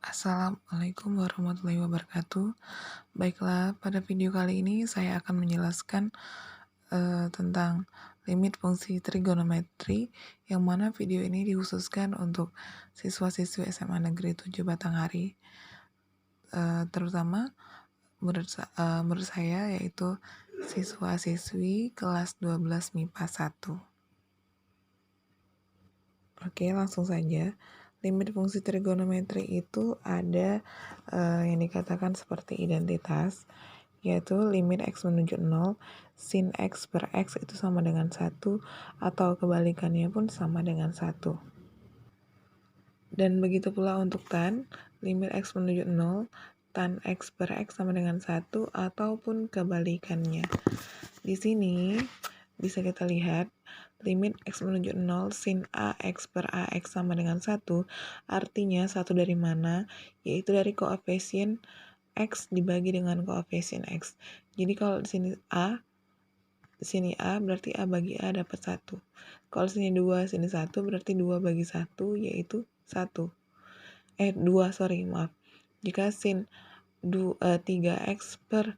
Assalamualaikum warahmatullahi wabarakatuh. Baiklah, pada video kali ini saya akan menjelaskan tentang limit fungsi trigonometri, yang mana video ini dikhususkan untuk siswa-siswi SMA Negeri 7 Batanghari, terutama menurut saya yaitu siswa-siswi kelas 12 MIPA 1. Oke, langsung saja. Limit fungsi trigonometri itu ada yang dikatakan seperti identitas, yaitu limit x menuju 0, sin x per x itu sama dengan 1, atau kebalikannya pun sama dengan 1. Dan begitu pula untuk tan, limit x menuju 0, tan x per x sama dengan 1, ataupun kebalikannya. Di sini bisa kita lihat limit x menuju 0 sin ax per ax sama dengan 1, artinya 1 dari mana? Yaitu dari koefisien x dibagi dengan koefisien x. Jadi kalau di sini A berarti A bagi A dapat 1. Kalau sini 2, sini 1 berarti 2 bagi 1 yaitu 1. 2, maaf. Jika sin 3x per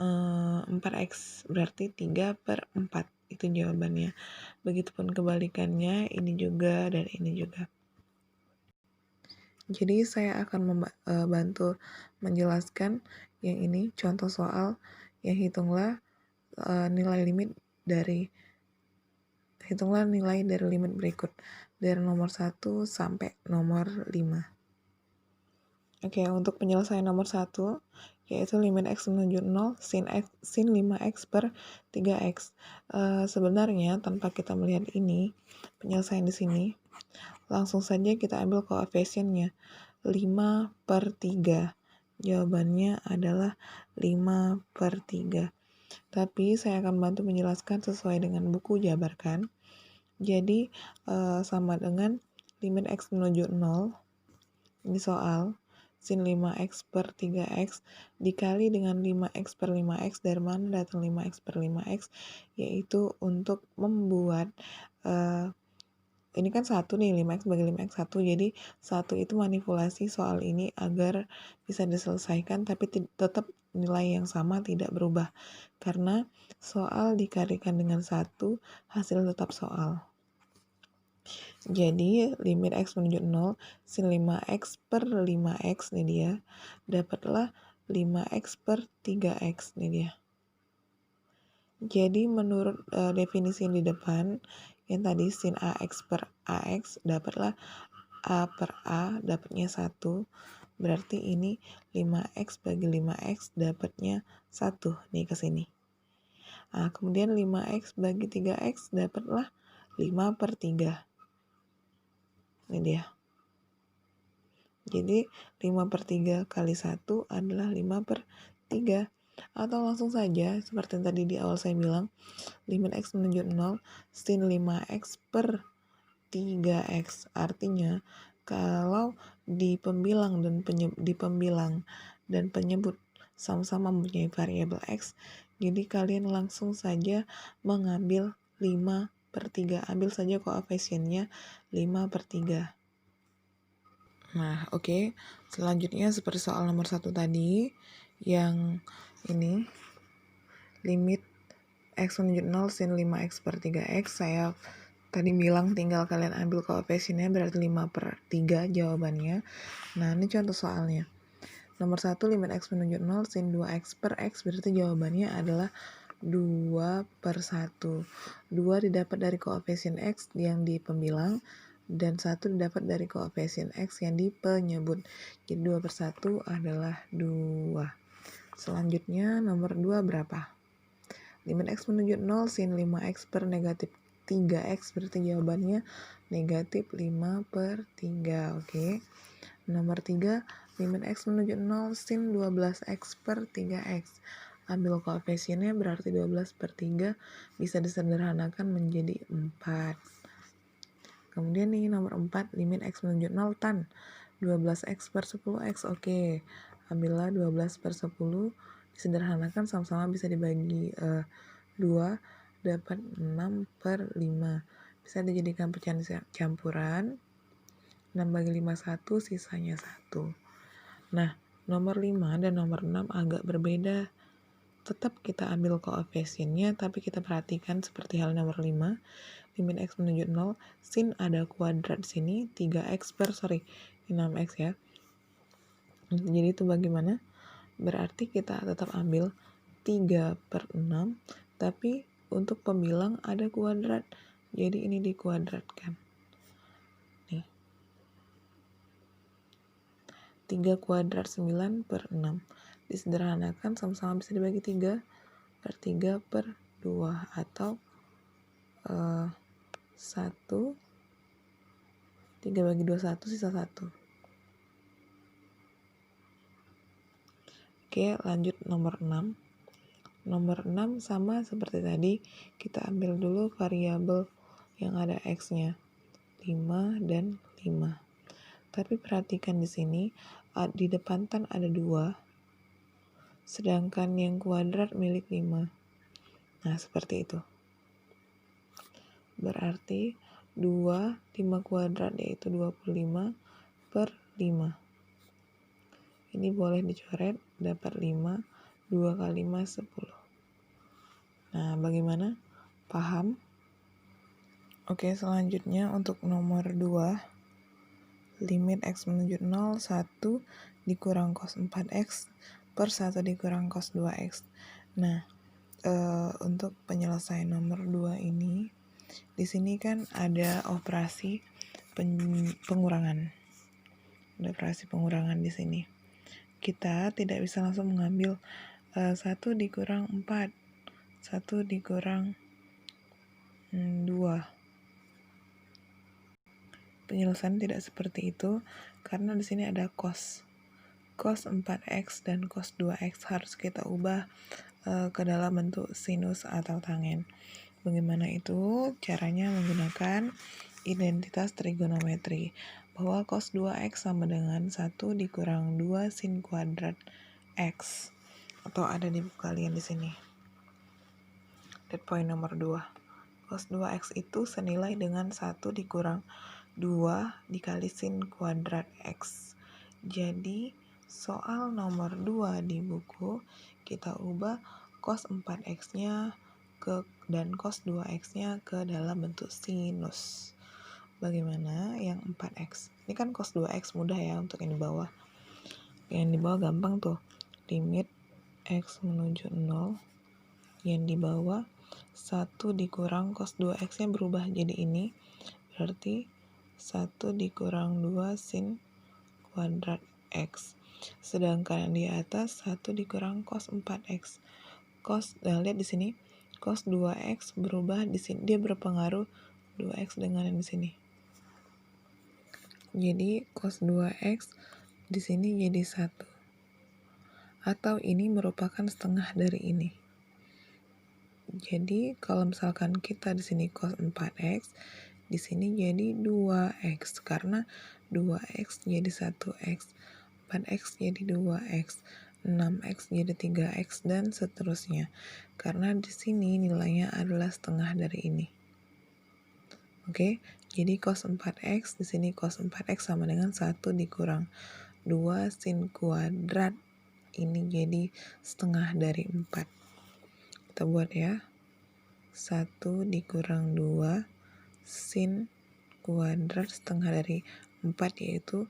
4x berarti 3 per 4. Itu jawabannya. Begitupun kebalikannya, ini juga dan ini juga. Jadi saya akan membantu menjelaskan yang ini contoh soal yang hitunglah nilai dari limit berikut dari nomor 1 sampai nomor 5. Oke, untuk penyelesaian nomor 1 yaitu limit x menuju 0 sin 5x per 3x. Sebenarnya tanpa kita melihat ini penyelesaian di sini, langsung saja kita ambil koefisiennya 5 per 3. Jawabannya adalah 5 per 3. Tapi saya akan bantu menjelaskan sesuai dengan buku jabarkan. Jadi sama dengan limit x menuju 0 ini soal sin 5x per 3x dikali dengan 5x per 5x. Dari mana datang 5x per 5x? Yaitu untuk membuat ini kan 1 nih, 5x bagi 5x 1. Jadi 1 itu manipulasi soal ini agar bisa diselesaikan, tapi tetap nilai yang sama tidak berubah. Karena soal dikalikan dengan 1, hasil tetap soal. Jadi limit x menuju 0 sin 5x per 5x nih dia, dapatlah 5x per 3x nih dia. Jadi menurut definisi yang di depan, yang tadi sin ax per ax, dapatlah a per a, dapatnya 1. Berarti ini 5x bagi 5x dapatnya 1 nih ke sini. Nah, kemudian 5x bagi 3x dapatlah 5 per 3. Ini dia. Jadi 5 per 3 kali 1 adalah 5 per 3. Atau langsung saja seperti yang tadi di awal saya bilang, limit x menuju 0 sin 5x per 3x. Artinya kalau di pembilang dan penyebut sama-sama mempunyai variabel x, jadi kalian langsung saja mengambil 5 per 3. Ambil saja koefisiennya 5 per 3. Nah, oke. Selanjutnya seperti soal nomor 1 tadi, yang ini limit x menuju 0 sin 5x per 3x. Saya tadi bilang tinggal kalian ambil koefisiennya, berarti 5 per 3 jawabannya. Nah, ini contoh soalnya. Nomor 1 limit x menuju 0 sin 2x per x, berarti jawabannya adalah 2 per 1. 2 didapat dari koefisien x yang di pembilang, dan 1 didapat dari koefisien x yang di penyebut. Jadi 2 per 1 adalah 2. Selanjutnya nomor 2 berapa? Limit x menuju 0 sin 5x per negatif 3x, berarti jawabannya negatif 5 per 3. Oke. Nomor 3, limit x menuju 0 sin 12x per 3x. Ambil koefisiennya, berarti 12 per 3 bisa disederhanakan menjadi 4. Kemudian nih nomor 4, limit x menuju 0 tan 12x per 10x. Oke, ambillah 12 per 10, disederhanakan sama-sama bisa dibagi 2, dapat 6 per 5. Bisa dijadikan pecahan campuran. 6 bagi 5 1, sisanya 1. Nah, nomor 5 dan nomor 6 agak berbeda. Tetap kita ambil koefisiennya, tapi kita perhatikan seperti hal nomor 5, limit x menuju 0, sin ada kuadrat sini, 6x ya. Jadi itu bagaimana? Berarti kita tetap ambil 3/6, tapi untuk pembilang ada kuadrat, jadi ini dikuadratkan. Nih, 3 kuadrat 9/6. Disederhanakan sama-sama bisa dibagi 3 per 3/2 atau 1, 3 bagi 2, 1, sisa 1. Oke, lanjut nomor 6. Nomor 6 sama seperti tadi, kita ambil dulu variabel yang ada x-nya, 5 dan 5. Tapi perhatikan di sini, di depan tan ada 2, sedangkan yang kuadrat milik 5. Nah, seperti itu. Berarti 2, 5 kuadrat yaitu 25/5. Ini boleh dicoret, dapat 5, 2 kali 5, 10. Nah, bagaimana? Paham? Oke, selanjutnya untuk nomor 2, limit x menuju 0, 1 dikurang cos 4x per 1 dikurang cos 2x. Nah, untuk penyelesaian nomor 2 ini, di sini kan ada operasi pengurangan. Ada operasi pengurangan di sini. Kita tidak bisa langsung mengambil 1 dikurang 4, 1 dikurang 2. Penyelesaian tidak seperti itu karena di sini ada cos 4x dan cos 2x harus kita ubah ke dalam bentuk sinus atau tangen. Bagaimana itu? Caranya menggunakan identitas trigonometri, bahwa cos 2x sama dengan 1 dikurang 2 sin kuadrat x, atau ada di buku kalian di sini. Lihat poin nomor 2. Cos 2x itu senilai dengan 1 dikurang 2 dikali sin kuadrat x. Jadi soal nomor 2 di buku kita ubah cos 4x-nya dan cos 2x-nya ke dalam bentuk sinus. Bagaimana yang 4x? Ini kan cos 2x mudah ya untuk yang di bawah. Yang di bawah gampang tuh. Limit x menuju 0. Yang di bawah 1 dikurang cos 2x-nya berubah jadi ini. Berarti 1 dikurang 2 sin kuadrat x. Sedangkan di atas 1 dikurang cos 4x. Lihat di sini, cos 2x berubah di sini, dia berpengaruh 2x dengan yang di sini. Jadi cos 2x di sini jadi 1. Atau ini merupakan setengah dari ini. Jadi kalau misalkan kita di sini cos 4x, di sini jadi 2x karena 2x jadi 1x, 4x jadi 2x, 6x jadi 3x dan seterusnya. Karena di sini nilainya adalah setengah dari ini. Oke, jadi cos 4x di sini cos 4x sama dengan 1 dikurang 2 sin kuadrat. Ini jadi setengah dari 4. Kita buat ya. 1 dikurang 2 sin kuadrat setengah dari 4 yaitu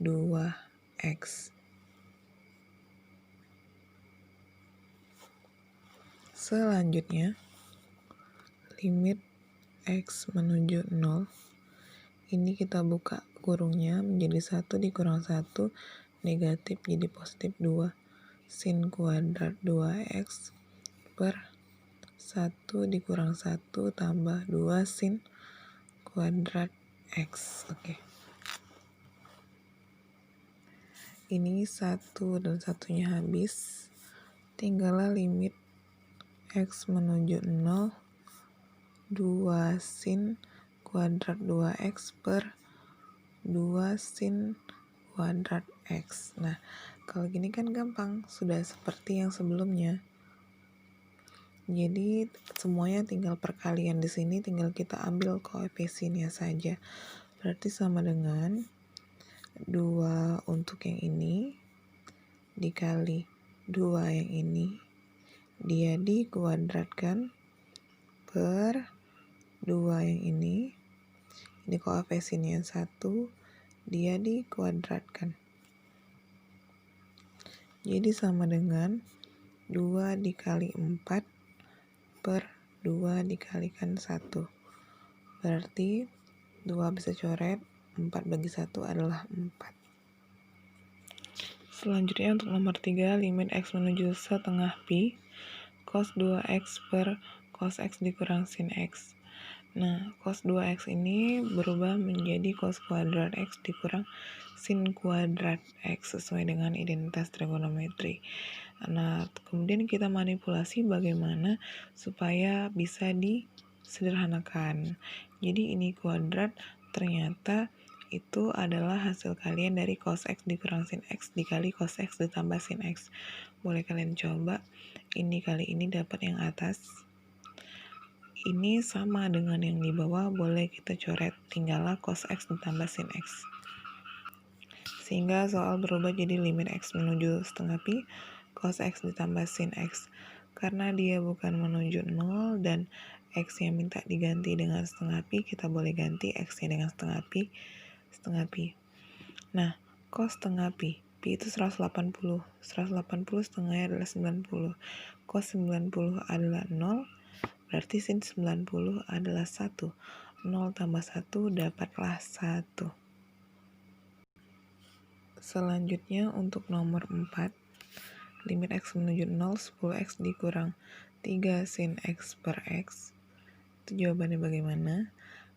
2x. Selanjutnya, limit x menuju 0. Ini kita buka kurungnya menjadi 1 dikurang 1 negatif jadi positif 2 sin kuadrat 2x per 1 dikurang 1 tambah 2 sin kuadrat x. Oke. Ini 1 dan satunya habis. Tinggallah limit x menuju 0, 2 sin kuadrat 2x per 2 sin kuadrat x. Nah, kalau gini kan gampang, sudah seperti yang sebelumnya. Jadi semuanya tinggal perkalian di sini, tinggal kita ambil koefisiennya saja. Berarti sama dengan 2 untuk yang ini dikali 2 yang ini, dia dikuadratkan per 2 yang ini koefisiennya 1, dia dikuadratkan. Jadi sama dengan 2 dikali 4 per 2 dikalikan 1. Berarti 2 bisa coret, 4 bagi 1 adalah 4. Selanjutnya untuk nomor 3, limit X menuju setengah pi, cos 2X per cos X dikurang sin X. Nah, cos 2X ini berubah menjadi cos kuadrat X dikurang sin kuadrat X sesuai dengan identitas trigonometri. Nah, kemudian kita manipulasi bagaimana supaya bisa disederhanakan. Jadi ini kuadrat ternyata itu adalah hasil kalian dari cos X dikurang sin X dikali cos X ditambah sin X. Boleh kalian coba, ini kali ini dapat yang atas. Ini sama dengan yang di bawah, boleh kita coret, tinggallah cos X ditambah sin X. Sehingga soal berubah jadi limit X menuju setengah pi, cos X ditambah sin X. Karena dia bukan menuju 0 dan X yang minta diganti dengan setengah pi, kita boleh ganti X-nya dengan setengah pi. Nah, cos setengah pi itu 180. 180 setengahnya adalah 90. Cos 90 adalah 0, berarti sin 90 adalah 1. 0 tambah 1 dapatlah 1. Selanjutnya untuk nomor 4, limit X menuju 0, 10X dikurang 3 sin X per X. Itu jawabannya bagaimana?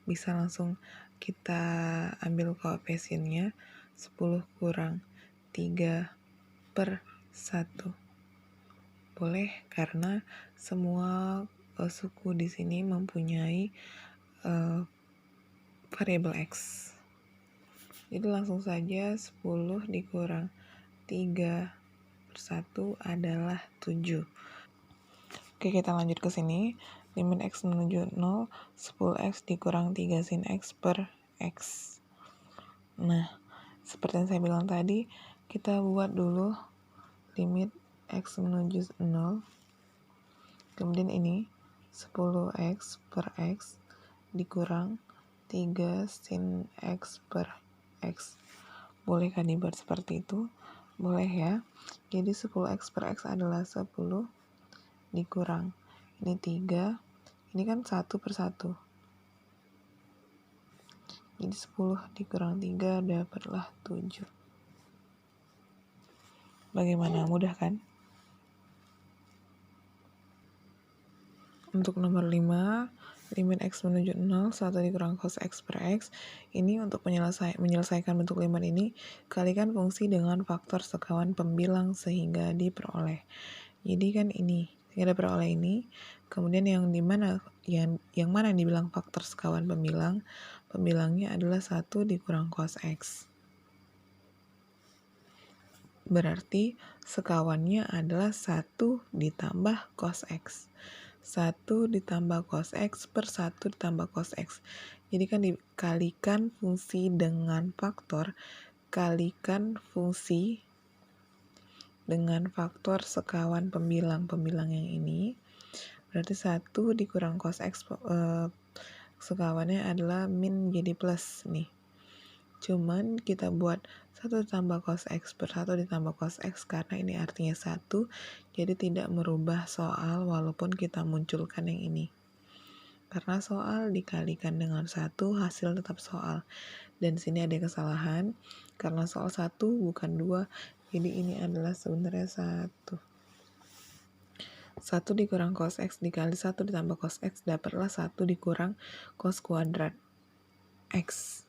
Bisa langsung kita ambil koefisiennya, 10 kurang 3 per 1. Boleh, karena semua suku di sini mempunyai variabel X. Jadi langsung saja 10 dikurang 3 per 1 adalah 7. Oke, kita lanjut ke sini. Limit X menuju 0, 10X dikurang 3 sin X per X. Nah, seperti yang saya bilang tadi, kita buat dulu limit X menuju 0. Kemudian ini 10X per X dikurang 3 sin X per X. Bolehkah dibuat seperti itu? Boleh ya. Jadi 10X per X adalah 10 dikurang. Ini 3. Ini kan 1 per 1. Jadi 10 dikurang 3 dapatlah 7. Bagaimana? Mudah kan? Untuk nomor 5, limit X menuju 0, 1 dikurang cos X per X. Ini untuk menyelesaikan bentuk limit ini, kalikan fungsi dengan faktor sekawan pembilang sehingga diperoleh. Jadi kan ini, sehingga diperoleh ini, kemudian yang mana yang dibilang faktor sekawan pembilang? Pembilangnya adalah 1 dikurang cos X. Berarti sekawannya adalah 1 ditambah cos X. 1 ditambah cos X per 1 ditambah cos X. Jadi kan dikalikan fungsi dengan faktor, kalikan fungsi dengan faktor sekawan pembilang yang ini. Berarti 1 dikurang cos X sekawannya adalah min jadi plus nih. Cuman kita buat 1 ditambah cos X per 1 ditambah cos X karena ini artinya 1, jadi tidak merubah soal walaupun kita munculkan yang ini. Karena soal dikalikan dengan 1, hasil tetap soal. Dan sini ada kesalahan, karena soal 1 bukan 2, jadi ini adalah sebenarnya 1. 1 dikurang cos X dikali 1 ditambah cos X dapatlah 1 dikurang cos kuadrat X.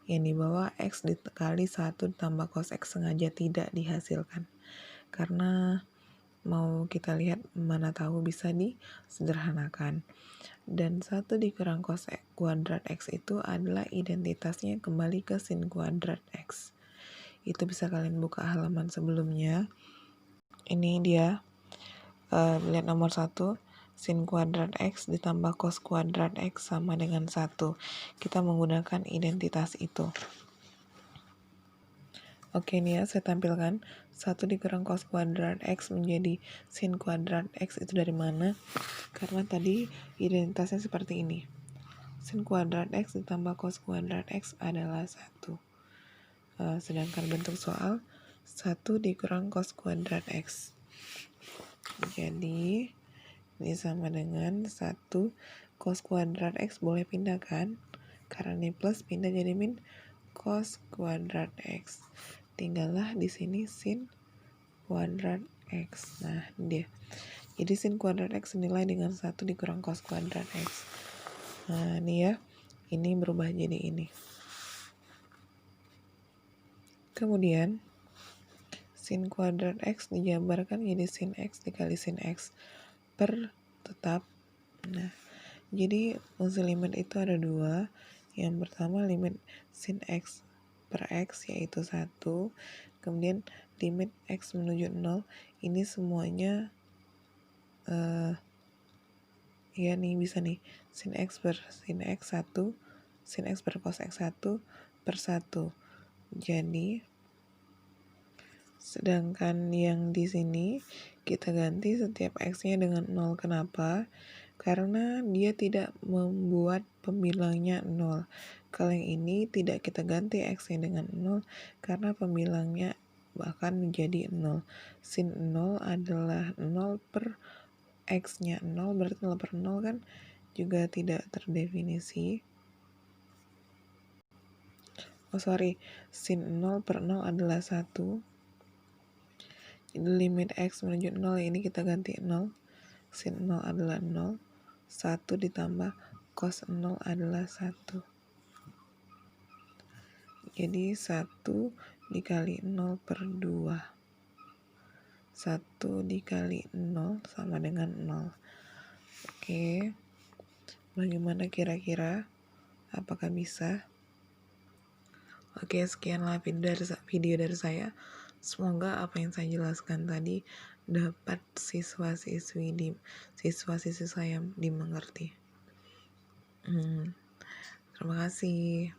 Yang di bawah X dikali 1 ditambah cos X sengaja tidak dihasilkan. Karena mau kita lihat mana tahu bisa disederhanakan. Dan 1 dikurang cos kuadrat X itu adalah identitasnya kembali ke sin kuadrat X. Itu bisa kalian buka halaman sebelumnya. Ini dia, lihat nomor 1, sin kuadrat X ditambah cos kuadrat X sama dengan 1. Kita menggunakan identitas itu. Oke nih ya, saya tampilkan 1 dikurang cos kuadrat X menjadi sin kuadrat X itu dari mana? Karena tadi identitasnya seperti ini. Sin kuadrat X ditambah cos kuadrat X adalah 1. Sedangkan bentuk soal 1 dikurang cos kuadrat X. Jadi ini sama dengan 1 cos kuadrat X boleh pindah kan? Karena ini plus pindah jadi min cos kuadrat X. Tinggallah di sini sin kuadrat X. Nah, ini dia. Jadi sin kuadrat X senilai dengan 1 dikurang cos kuadrat X. Nah, ini ya. Ini berubah jadi ini. Kemudian, sin kuadrat X dijabarkan jadi sin X dikali sin X per tetap. Nah, jadi fungsi limit itu ada 2. Yang pertama limit sin X per X yaitu 1. Kemudian limit X menuju 0. Ini semuanya ya nih bisa nih sin X per sin X 1, sin X per cos X 1 per 1. Jadi sedangkan yang di sini kita ganti setiap X-nya dengan 0. Kenapa? Karena dia tidak membuat pembilangnya 0. Kalau yang ini tidak kita ganti X-nya dengan 0 karena pembilangnya bahkan menjadi 0. Sin 0 adalah 0 per X-nya 0, berarti 0 per 0 kan juga tidak terdefinisi. Sin 0 per 0 adalah 1. Jadi limit X menuju 0 ini kita ganti 0. Sin 0 adalah 0. 1 ditambah cos 0 adalah 1. Jadi 1 dikali 0 per 2. 1 dikali 0 sama dengan 0. Oke. Bagaimana kira-kira? Apakah bisa? Oke, sekianlah video dari saya. Semoga apa yang saya jelaskan tadi dapat siswa-siswi saya dimengerti. Terima kasih.